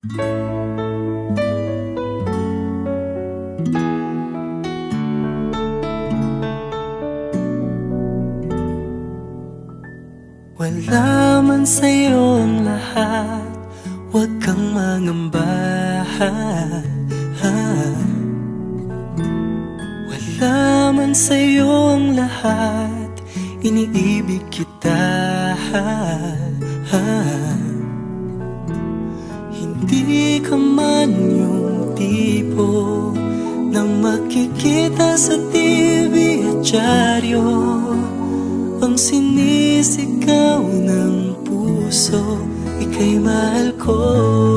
Wala man sa'yo ang lahat, huwag kang mangamba. Wala man sa'yo ang lahat, iniibig kita. Hindi ka man yung tipo na makikita sa TV at dyaryo, ang sinisigaw ng puso, ika'y mahal ko.